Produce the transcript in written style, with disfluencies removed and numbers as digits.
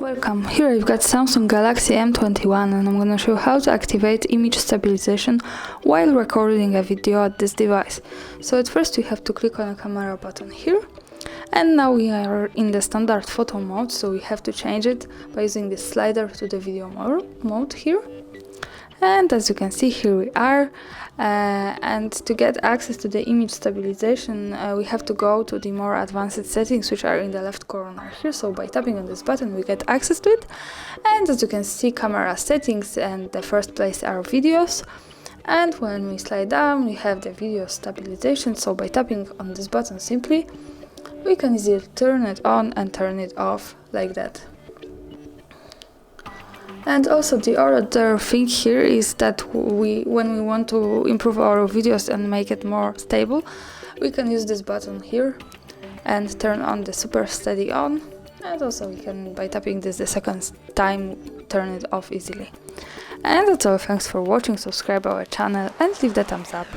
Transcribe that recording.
Welcome, here I've got Samsung Galaxy M21 and I'm gonna show you how to activate image stabilization while recording a video at this device. So at first you have to click on the camera button here, and now we are in the standard photo mode, so we have to change it by using the slider to the video mode here. And as you can see, here we are, and to get access to the image stabilization we have to go to the more advanced settings, which are in the left corner here. So by tapping on this button we get access to it, and as you can see, camera settings, and the first place are videos, and when we slide down we have the video stabilization. So by tapping on this button simply we can easily turn it on and turn it off like that. And also the other thing here is that when we want to improve our videos and make it more stable, we can use this button here and turn on the super steady on, and also we can, by tapping this the second time, turn it off easily. And that's all, thanks for watching, subscribe our channel and leave the thumbs up.